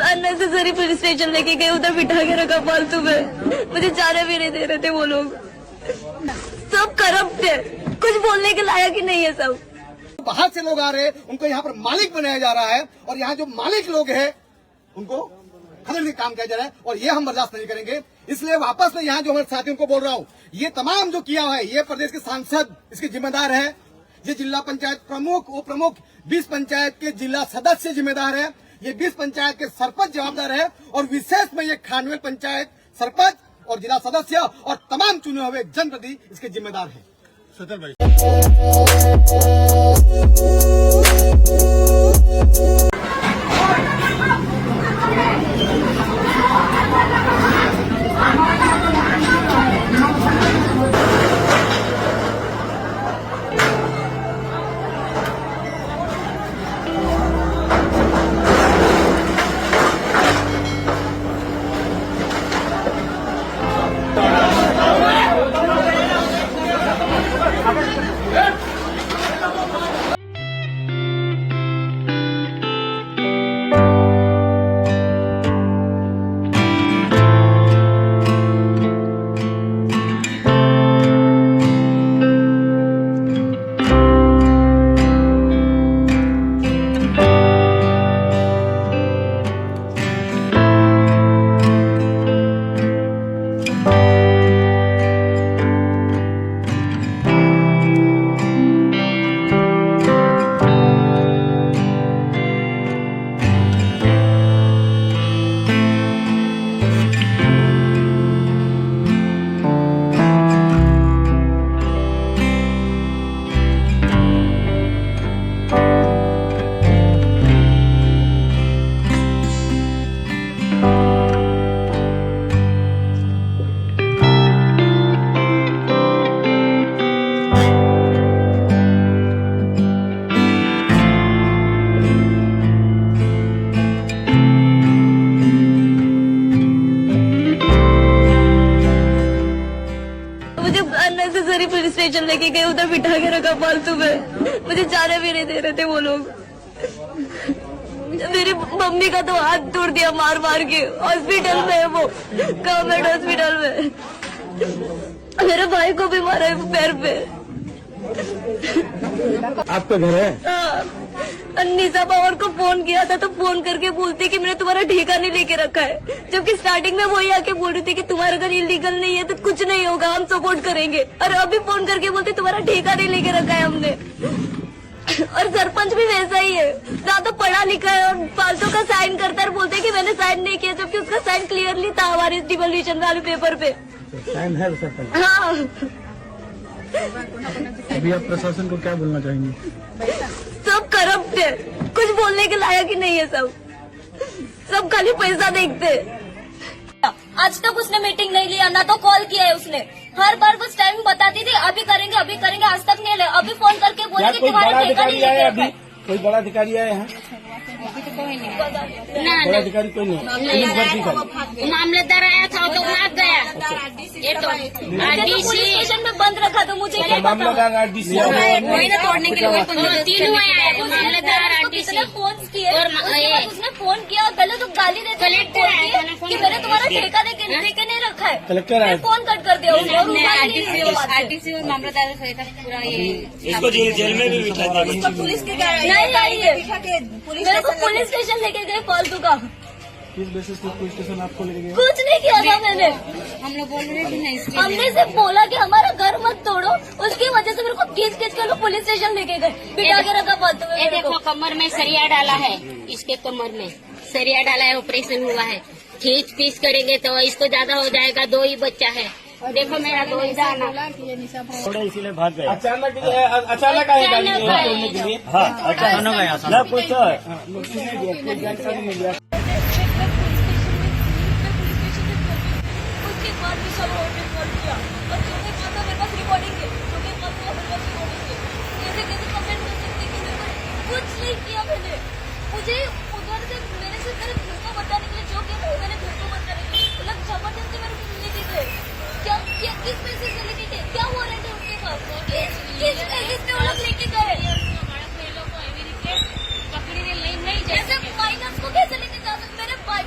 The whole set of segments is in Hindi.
अननेसेसरी पुलिस स्टेशन लेके गए, उधर बिठा के रखा फालतू में। मुझे जाने भी नहीं दे रहे थे वो लोग। सब करप्ट है, कुछ बोलने के लायक ही नहीं है सब। बाहर से लोग आ रहे हैं, उनको यहाँ पर मालिक बनाया जा रहा है और यहाँ जो मालिक लोग हैं उनको खदेड़ने के काम किया जा रहा है और ये हम बर्दाश्त नहीं करेंगे। इसलिए वापस में यहाँ जो हमारे साथियों को बोल रहा हूँ, ये तमाम जो किया है ये प्रदेश के सांसद इसके जिम्मेदार है, ये जिला पंचायत प्रमुख उप प्रमुख 20 पंचायत के जिला सदस्य जिम्मेदार है, ये 20 पंचायत के सरपंच जवाबदार है और विशेष में ये खानवेल पंचायत सरपंच और जिला सदस्य और तमाम चुने हुए जनप्रतिनिधि इसके जिम्मेदार है। सुतल भाई अननेसेसरी पुलिस स्टेशन लेके गए, उधर बिठा के रखा फालतू में। मुझे जाने भी नहीं दे रहे थे वो लोग। मेरी मम्मी का तो हाथ तोड़ दिया मार मार के, हॉस्पिटल में है वो, गवर्नमेंट हॉस्पिटल में। मेरे भाई को भी मारा है पैर पे। आपका घर है? हाँ, निशा पवार को फोन किया था तो फोन करके बोलती कि मैंने तुम्हारा ठेका नहीं लेके रखा है, जबकि स्टार्टिंग में वही आके बोल रही थी कि तुम्हारा घर इलीगल नहीं है तो कुछ नहीं होगा, हम सपोर्ट करेंगे। और अभी फोन करके बोलते तुम्हारा ठेका नहीं लेके रखा है हमने। और सरपंच भी वैसा ही है, ना तो पढ़ा लिखा है और फालतू का साइन करता है, बोलते कि मैंने साइन नहीं किया, जबकि उसका साइन क्लियरली था हमारे डिवोल्यूशन वाले पेपर पे। साइन है सरपंच? हाँ। अभी आप प्रशासन को क्या बोलना चाहेंगे? सब करप्ट है, कुछ बोलने के लायक ही नहीं है सब। सब खाली पैसा देखते। आज तक उसने मीटिंग नहीं लिया, ना तो कॉल किया है उसने। हर बार कुछ टाइम बताती थी अभी करेंगे आज तक नहीं लिया। अभी फोन करके बोले कि तुम्हारा ठेका नहीं लेके। कोई बड़ा अधिकारी आया है? बड़ा अधिकारी कोई नहीं। मामलेदार आया था तो भाग गया। ये तो पुलिस स्टेशन में बंद रखा तो मुझे क्या पता। वही ना तोड़ने के लिए तीनों आया है, मामलेदार आरटीसी फोन किए और उसने फोन किया, गलत तो गाली देते कि मैंने तुम्हारा ठेका लेके नहीं रखा है। कलेक्टर आया, फोन कट कर दिया आरटीसी और मामलेदार पूरा ये इसको जेल में भी बिठा दिया। पुलिस की नहीं आई है, मेरे को पुलिस स्टेशन लेके गए फालतू का। किस बेसिस पे पुलिस स्टेशन आपको लेके गया? कुछ नहीं किया था मैंने। हम लोग बोल रहे थे नहीं, हमने सिर्फ बोला कि हमारा घर मत तोड़ो, उसकी वजह से मेरे को खींच के लोग पुलिस स्टेशन लेके गए, बिठा के रखा फालतू में। ये देखो कमर में सरिया डाला है, इसके कमर में सरिया डाला है, ऑपरेशन हुआ है। खींच पीस करेंगे तो इसको ज्यादा हो जाएगा, 2 ही बच्चा है। देखो मेरा 2 ही दाना थोड़ा इसीलिए भाग गया। अचानक आए गाड़ी तोड़ने के लिए? हाँ, अचानक कुछ जानकारी मिल गया। उसके बाद भी सब होटल कॉल किया और तुम्हें पता मेरे पास रिकॉर्डिंग है, तुम्हें पता मेरे पास रिकॉर्डिंग है। कैसे कमेंट कर सकते कि मेरे को कुछ नहीं किया मैंने। मुझे उधर से मेरे से मेरे घर को बताने के लिए जो किया था मैंने घर को बताने के लिए, मतलब जबरदस्ती मेरे को लेके गए। क्या किस बेसिस से लेके गए? क्या वारंट है उनके पास? किस बेसिस पे वो लोग लेके गए? ऐसे माइनस को कैसे लेके जा सकते? मेरे भाई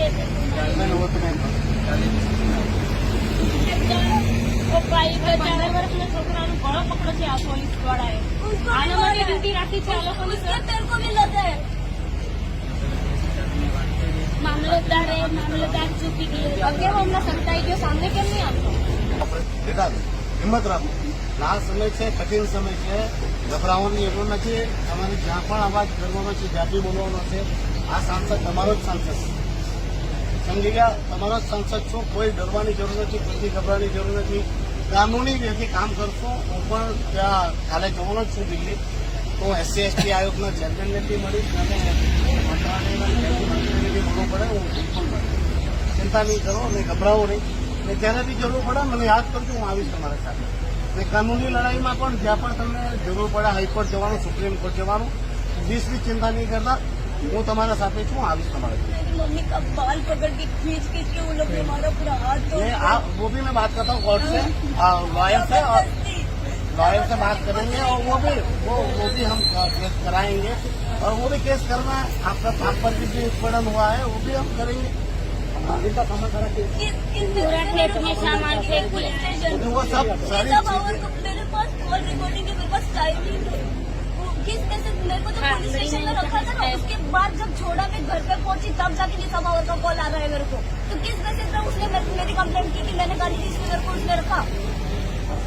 लेते ભાઈ બેચારા વર્ષના છોકરાનું ગળો પકડો છે આ પોલીસ વાળાએ આના માટે ડ્યુટી રાખી છે આ લોકોની तेरे को भी लगा है મામલતદાર ચૂકી ગયો અગર હમણાં સત્તાઈ ગયો સામે કેમ નહીં આવતો બેટા હિંમત રાખો લાલ સમય છે કઠિન સમય છે ગભરાવાની જરૂર નથી તમારે જ્યાં પણ અવાજ કરવાનો છે જ્યાંથી બોલવાનો છે આ સાંસદ તમારો જ સાંસદ છે સમજી ગયા તમારો જ સાંસદ છો કોઈ ડરવાની જરૂર નથી કોઈથી ગભરાવાની જરૂર નથી કાનૂની રીતે કામ કરશો હું પણ ત્યાં કાલે જવાનો જ છું દિલ્હી તો SC/ST આયોગના ચેરમેનને બી મળીશ અને મંત્રાલયના મંત્રીને બી મળવું પડે હું બિલકુલ મળીશ ચિંતા નહીં કરો અને ગભરાવો નહીં અને જ્યારે બી જરૂર પડે મને યાદ કરજો હું આવીશ તમારા સાથે અને કાનૂની લડાઈમાં પણ જ્યાં પણ તમને જરૂર પડે હાઈકોર્ટ જવાનું સુપ્રીમ કોર્ટ જવાનું પ્લીઝ બી ચિંતા નહીં કરતા હું તમારા સાથે છું આવીશ તમારા સાથે मेरी मम्मी का बाल पकड़ के खींच खींच के वो लोग ने हमारा पूरा हाथ तोड़ मैं आप वो भी मैं बात करता हूँ कोर्ट से लॉयर से और लॉयर से बात करेंगे और वो भी हम केस कराएंगे और वो भी केस करना है आपका आप पर भी उत्पीड़न हुआ है वो भी हम करेंगे इनका समय करा के पूरा खेत में सामान फेंक दिया क्योंकि वो सब सारी चीजें मेरे पास कॉल रिकॉर्डिंग है मेरे पास टाइम नहीं है किस कैसे मेरे को तो पुलिस स्टेशन में रखा था ना उसके बाद जब छोड़ा मैं घर पे पहुंची तब जाके निशा पावर का कॉल आ रहा है मेरे को तो किस वजह से उसने मेरी कंप्लेंट की कि मैंने गाड़ी दी इसलिए मेरे को उसने रखा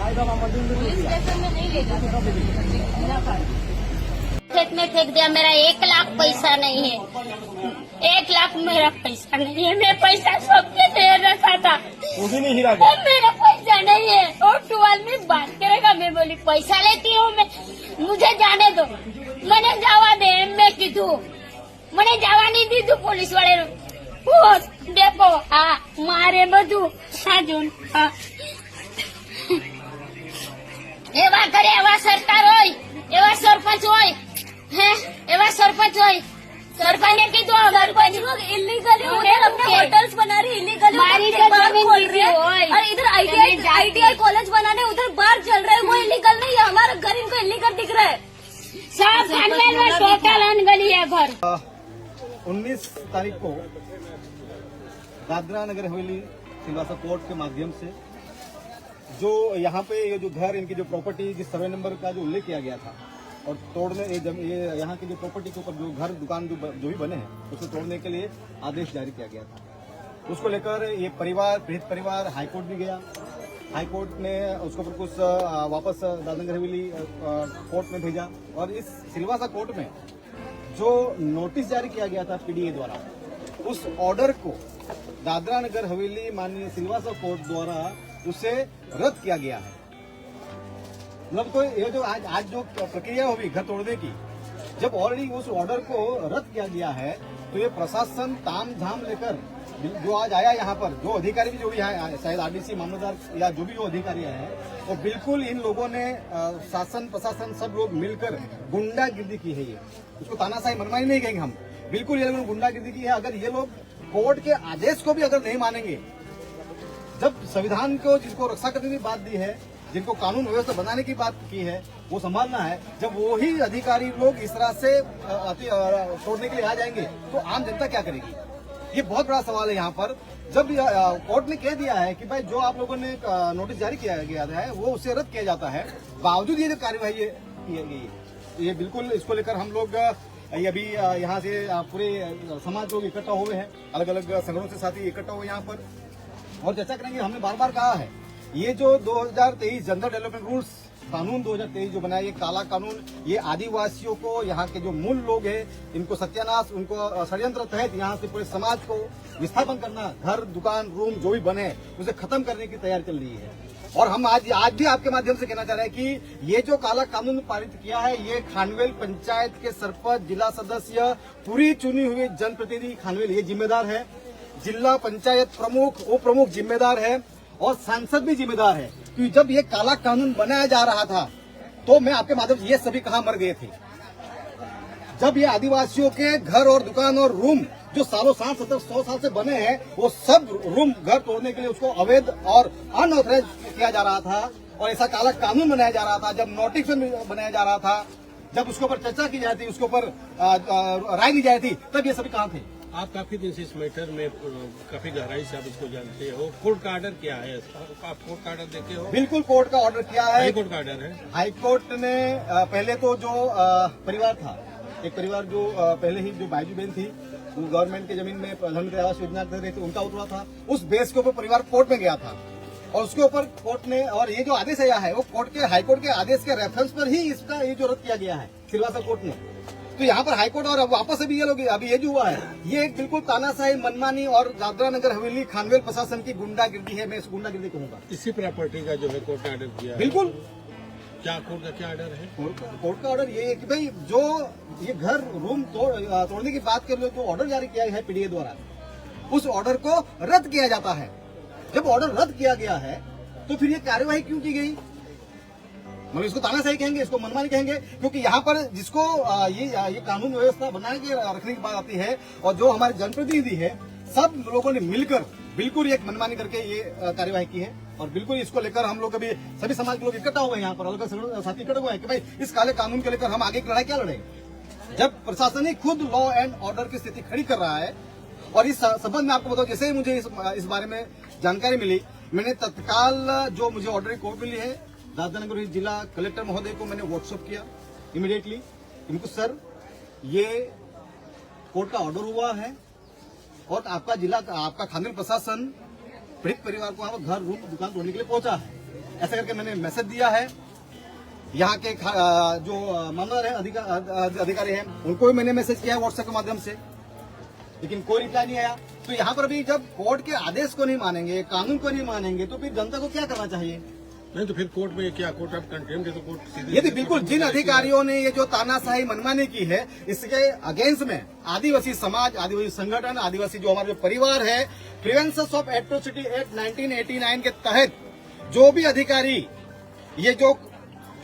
पुलिस स्टेशन में नहीं ले जाता खेत में फेंक दिया मेरा 1 लाख पैसा नहीं है 1 लाख मेरा पैसा नहीं है मैं पैसा सबके दे रखा था वो भी नहीं हिरा और मेरा पैसा नहीं है और 12 में बात करेगा मैं बोली पैसा लेती हूँ मैं मुझे जाने दो मैंने जावा दे मैं कीधु मैंने जावा नहीं दीधु पुलिस वाले देखो हाँ मारे બધું સાજુન એવા કરે એવા સરકાર હોય એવા સરપંચ હોય હે એવા સરપંચ હોય સરપંચને કીધું સરપંચ लोग इलीगली उधर अपने होटल्स बना रहे इलीगली मारी का जमीन दीदी होय और इधर ITI कॉलेज बनाने उधर बाहर चल रहे हैं वो इलीगल नहीं है हमारा घर इनको इलीगल दिख रहा है सब खानदान में टोटल अनगली है घर 19 तारीख को दादरा नगर हवेली सिलवासा कोर्ट के माध्यम से जो यहाँ पे ये जो घर इनकी जो प्रॉपर्टी जिस सर्वे नंबर का जो उल्लेख किया गया था और तोड़ने ये यहाँ की जो प्रॉपर्टी के ऊपर जो घर दुकान जो भी बने हैं उसको तोड़ने के लिए आदेश जारी किया गया था उसको लेकर ये परिवार पीड़ित परिवार हाईकोर्ट भी गया हाईकोर्ट ने उसको पर कुछ वापस दादरा हवेली कोर्ट में भेजा और इस सिलवासा कोर्ट में जो नोटिस जारी किया गया था PDA द्वारा उस ऑर्डर को दादरा नगर हवेली माननीय सिलवासा कोर्ट द्वारा उसे रद्द किया गया है मतलब तो ये जो आज जो प्रक्रिया हुई घर तोड़ने की जब ऑलरेडी उस ऑर्डर को रद्द किया गया है तो ये प्रशासन ताम झाम लेकर जो आज आया यहाँ पर जो अधिकारी भी जो भी है शायद RDC मामलेदार या जो भी वो अधिकारी है वो बिल्कुल इन लोगों ने शासन प्रशासन सब लोग मिलकर गुंडागिर्दी की है ये उसको तानाशाही मनमानी नहीं कहेंगे हम बिल्कुल ये लोगों ने गुंडागिर्दी की है अगर ये लोग कोर्ट के आदेश को भी अगर नहीं मानेंगे जब संविधान को जिसको रक्षा करने की बात दी है जिनको कानून व्यवस्था बनाने की बात की है वो संभालना है जब वही अधिकारी लोग इस तरह से तोड़ने के लिए आ जाएंगे तो आम जनता क्या करेगी ये बहुत बड़ा सवाल है यहाँ पर जब कोर्ट ने कह दिया है कि भाई जो आप लोगों ने नोटिस जारी किया गया है वो उसे रद्द किया जाता है बावजूद ये जो कार्यवाही की गई ये बिल्कुल इसको लेकर हम लोग ये अभी यहाँ से पूरे समाज लोग इकट्ठा हुए हैं अलग अलग संगठनों से साथी इकट्ठा हुए यहाँ पर और चर्चा करेंगे हमने बार बार कहा है ये जो 2023 जनरल डेवलपमेंट रूल्स कानून 2023 जो बनाया ये काला कानून ये आदिवासियों को यहाँ के जो मूल लोग हैं इनको सत्यानाश उनको षड्यंत्र तहत यहाँ से पूरे समाज को विस्थापन करना घर दुकान रूम जो भी बने उसे खत्म करने की तैयारी चल रही है और हम आज भी आपके माध्यम से कहना चाह रहे हैं कि ये जो काला कानून पारित किया है ये खानवेल पंचायत के सरपंच जिला सदस्य पूरी चुनी हुई जनप्रतिनिधि खानवेल ये जिम्मेदार है जिला पंचायत प्रमुख उप प्रमुख जिम्मेदार है और सांसद भी जिम्मेदार है क्योंकि जब ये काला कानून बनाया जा रहा था तो मैं आपके माध्यम से ये सभी कहाँ मर गए थे जब ये आदिवासियों के घर और दुकान और रूम जो सालों 60-70-100 साल से बने हैं वो सब रूम घर तोड़ने के लिए उसको अवैध और अनऑथराइज किया जा रहा था और ऐसा काला कानून बनाया जा रहा था जब नोटिफिकेशन बनाया जा रहा था जब उसके ऊपर चर्चा की जाती उसके ऊपर राय दी जाती तब ये सभी कहाँ थे आप काफी दिन से इस मैटर में काफी गहराई से आप इसको जानते हो। कोर्ट का ऑर्डर क्या है? आप कोर्ट का ऑर्डर देते हो? बिल्कुल कोर्ट का ऑर्डर किया है। हाई कोर्ट का ऑर्डर है। हाई कोर्ट ने पहले तो जो परिवार था, एक परिवार जो पहले ही जो बायजू बहन थी, वो गवर्नमेंट की जमीन में प्रधानमंत्री आवास योजना कर रही थी, उनका उतरा था। उस बेस के ऊपर परिवार कोर्ट में गया था और उसके ऊपर कोर्ट ने, और ये जो आदेश आया है वो कोर्ट के हाई कोर्ट के आदेश के रेफरेंस पर ही इसका ये जो रद्द किया गया है सिलवासा कोर्ट ने। तो यहाँ पर हाई कोर्ट और अब वापस अभी ये लोग अभी ये जो हुआ है ये एक बिल्कुल तानाशाही, मनमानी और दादरा नगर हवेली खानवेल प्रशासन की गुंडागिर्दी है। मैं इस गुंडागिर्दी कहूंगा। इसी प्रॉपर्टी का जो है कोर्ट ने ऑर्डर किया है। बिल्कुल। क्या कोर्ट का क्या ऑर्डर है? कोर्ट का ऑर्डर ये है कि भाई जो ये घर रूम तोड़ने की बात कर लो, जो ऑर्डर जारी किया है पीडीए द्वारा, उस ऑर्डर को रद्द किया जाता है। जब ऑर्डर रद्द किया गया है तो फिर ये कार्यवाही क्यों की गई? मतलब इसको तानाशाही कहेंगे, इसको मनमानी कहेंगे, क्योंकि यहाँ पर जिसको ये कानून व्यवस्था बना के रखने की बात आती है और जो हमारे जनप्रतिनिधि है, सब लोगों ने मिलकर बिल्कुल एक मनमानी करके ये कार्यवाही की है। और बिल्कुल इसको लेकर हम लोग अभी सभी समाज के लोग इकट्ठा हुए हैं, यहाँ पर अलग साथी इकट्ठे हुए हैं कि भाई इस काले कानून को लेकर हम आगे की लड़ाई क्या लड़ेंगे, जब प्रशासन ही खुद लॉ एंड ऑर्डर की स्थिति खड़ी कर रहा है। और इस संबंध में आपको बताओ, जैसे ही मुझे इस बारे में जानकारी मिली, मैंने तत्काल जो मुझे ऑर्डर की कॉपी मिली है दादरा नगर जिला कलेक्टर महोदय को मैंने व्हाट्सएप किया इमीडिएटली। इनको सर ये कोर्ट का ऑर्डर हुआ है और आपका जिला आपका खानवेल प्रशासन पीड़ित परिवार को वहां घर रूम दुकान तोड़ने के लिए पहुंचा है, ऐसा करके मैंने मैसेज दिया है। यहाँ के जो मामला है अधिकारी हैं उनको भी मैंने मैसेज किया है व्हाट्सएप के माध्यम से, लेकिन कोई रिप्लाई नहीं आया। तो यहाँ पर भी जब कोर्ट के आदेश को नहीं मानेंगे, कानून को नहीं मानेंगे, तो फिर जनता को क्या करना चाहिए? नहीं तो फिर कोर्ट में क्या, कोर्ट ऑफ कंटेम्प्ट है तो कोर्ट सीधे। ये तो बिल्कुल जिन अधिकारियों ने ये जो तानाशाही मनमानी की है, इसके अगेंस्ट में आदिवासी समाज, आदिवासी संगठन, आदिवासी जो हमारा जो परिवार है, प्रिवेंशन ऑफ एट्रोसिटी एक्ट 1989 के तहत जो भी अधिकारी ये जो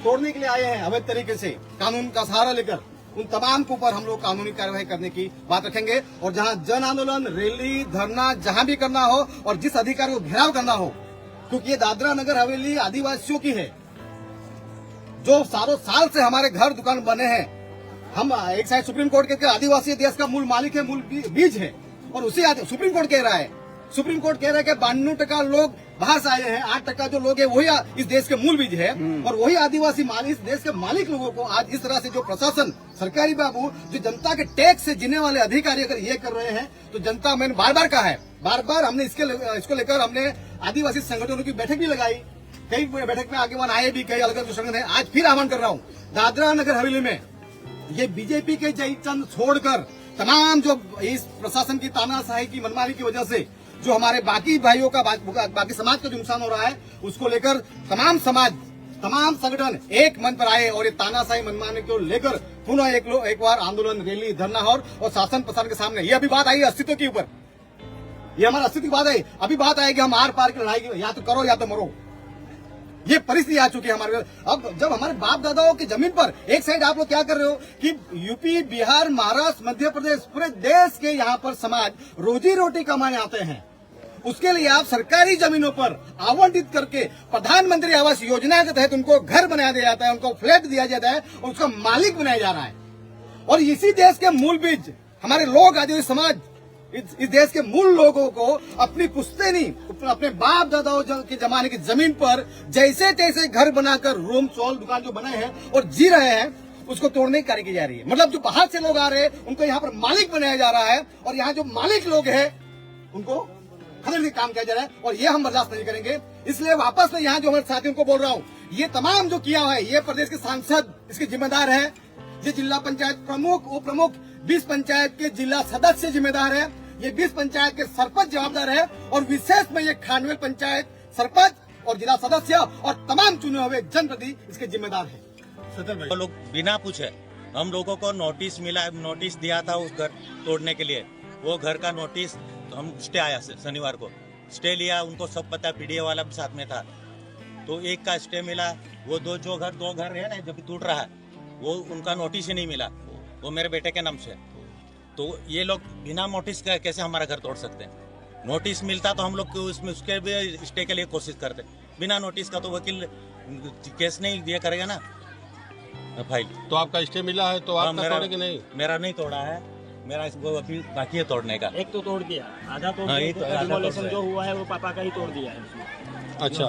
तोड़ने के लिए आए हैं अवैध तरीके से कानून का सहारा लेकर, उन तमाम के ऊपर हम लोग कानूनी कार्यवाही करने की बात रखेंगे। और जहां जन आंदोलन, रैली, धरना जहां भी करना हो और जिस अधिकारी को घेराव करना हो, क्योंकि ये दादरा नगर हवेली आदिवासियों की है, जो सालों साल से हमारे घर दुकान बने हैं। हम एक साइड सुप्रीम कोर्ट के आदिवासी देश का मूल मालिक है, मूल बीज है, और उसी सुप्रीम कोर्ट कह रहा है, सुप्रीम कोर्ट कह रहा है कि 92% लोग बाहर से आए हैं, 8% जो लोग हैं वही इस देश के मूल बीज है। और वही आदिवासी इस देश के मालिक लोगों को आज इस तरह से जो प्रशासन, सरकारी बाबू, जो जनता के टैक्स से जीने वाले अधिकारी अगर ये कर रहे हैं, तो जनता, मैंने बार बार कहा है, बार बार हमने इसको लेकर हमने आदिवासी संगठनों की बैठक भी लगाई, कई बैठक में आगे आए भी, कई अलग अलग संगठन है। आज फिर आह्वान कर रहा हूँ, दादरा नगर हवेली में ये बीजेपी के जय चंद छोड़कर तमाम जो इस प्रशासन की तानाशाही की मनमानी की वजह से जो हमारे बाकी भाइयों का, बाकी समाज का जो नुकसान हो रहा है, उसको लेकर तमाम समाज, तमाम संगठन एक मन पर आए और ये तानाशाही मनमानी को लेकर पुनः एक बार आंदोलन, रैली, धरना और शासन प्रशासन के सामने। ये अभी बात आई अस्तित्व के ऊपर, ये हमारा अस्तित्व की बात है। अभी बात आएगी हम आर पार की लड़ाई की, या तो करो या तो मरो। ये परिस्थिति आ चुकी है हमारे। अब जब हमारे बाप दादाओं की जमीन पर एक साइड आप लोग क्या कर रहे हो कि यूपी, बिहार, महाराष्ट्र, मध्य प्रदेश, पूरे देश के यहाँ पर समाज रोजी रोटी कमाने आते हैं, उसके लिए आप सरकारी जमीनों पर आवंटित करके प्रधानमंत्री आवास योजना के तहत उनको घर बनाया दिया जाता है, उनको फ्लैट दिया जाता है और उसका मालिक बनाया जा रहा है। और इसी देश के मूल बीज हमारे लोग, आदिवासी समाज, इस देश के मूल लोगों को अपनी पुश्तैनी, अपने बाप दादाओं के जमाने की जमीन पर जैसे तैसे घर बनाकर रूम, चौल, दुकान जो बनाए हैं और जी रहे हैं, उसको तोड़ने की कार्य की जा रही है। मतलब जो बाहर से लोग आ रहे हैं उनको यहाँ पर मालिक बनाया जा रहा है और यहाँ जो मालिक लोग हैं उनको खदेड़ने का काम किया जा रहा है, और ये हम बर्दाश्त नहीं करेंगे। इसलिए वापस में यहाँ जो हमारे साथियों को बोल रहा हूँ, ये तमाम जो किया है, ये प्रदेश के सांसद इसके जिम्मेदार है, ये जिला पंचायत प्रमुख, उप प्रमुख, 20 पंचायत के जिला सदस्य जिम्मेदार है, ये 20 पंचायत के सरपंच जवाबदार है, और विशेष में ये खानवेल पंचायत सरपंच और जिला सदस्य और तमाम चुने हुए जनप्रतिनिधि इसके जिम्मेदार है। सदर भाई, वो लोग बिना पूछे, हम लोगों को नोटिस मिला, नोटिस दिया था उस घर तोड़ने के लिए, वो घर का नोटिस तो हम स्टे आया शनिवार को स्टे लिया, उनको सब पता, पीडीए वाला भी साथ में था, तो एक का स्टे मिला। वो दो घर है ना जब टूट रहा है, वो उनका नोटिस ही नहीं मिला, वो मेरे बेटे के नाम से। तो ये लोग बिना नोटिस का कैसे हमारा घर तोड़ सकते हैं? नोटिस मिलता तो हम लोग उसमें उसके भी स्टे के लिए कोशिश करते, बिना नोटिस का तो वकील केस नहीं दिया करेगा ना फाइल। तो आपका स्टे मिला है तो आपका तोड़े कि नहीं? मेरा नहीं तोड़ा है, मेरा इसको अभी बाकी है तोड़ने का। एक तो तोड़ दिया, आधा तोड़ हाँ, दिया, एक तो आधा डिमोलेशन तोड़ जो हुआ है वो पापा का ही तोड़ दिया है उसमें। अच्छा,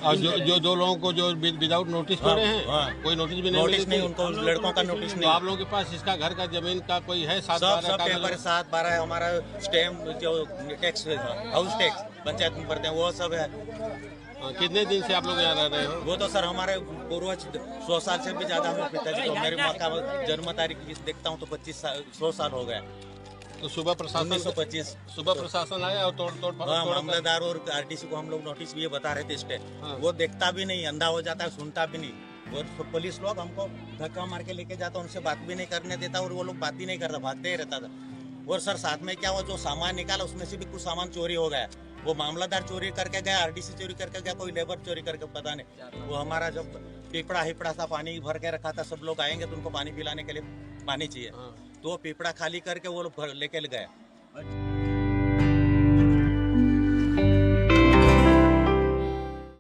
और जो दो लोगों को जो विदाउट नोटिस तोड़े हैं, हाँ। कोई नोटिस भी नहीं नोटिस मिली नहीं, थी? उनको लड़कों का नोटिस तो नहीं। आप लोगों के पास इसका घर का जमीन का कोई है? सब 7-12 पेपर 7-12 है, हमारा स्टैम्प जो टैक्स हाउस टैक्स पंचायत में भरते हैं वो सब है। कितने दिन से आप लोग यहाँ रह रहे हो? वो तो सर हमारे पूर्वज 100 साल से भी ज्यादा हमें पिताजी को, मेरी माँ का जन्म तारीख देखता हूँ तो 100 साल हो गया। तो सुबह प्रशासन 1925 आया और तोड़ हाँ, मामलेदार और आरटीसी को हम लोग नोटिस भी ये बता रहे थे स्टे, वो देखता भी नहीं, अंधा हो जाता है, सुनता भी नहीं। और पुलिस लोग हमको धक्का मार के लेके जाता, उनसे बात भी नहीं करने देता और वो लोग बात ही नहीं करता, भागते ही रहता था। और सर साथ में क्या हुआ, जो सामान निकाला उसमें से भी कुछ सामान चोरी हो गया। वो मामलादार चोरी करके गया, आरटीसी चोरी करके गया, कोई लेबर चोरी करके, पता नहीं। वो हमारा जब पिपड़ा हिपड़ा सा पानी भर के रखा था, सब लोग आएंगे तो उनको पानी पिलाने के लिए पानी चाहिए, तो वो पिपड़ा खाली करके वो लोग लेके गए।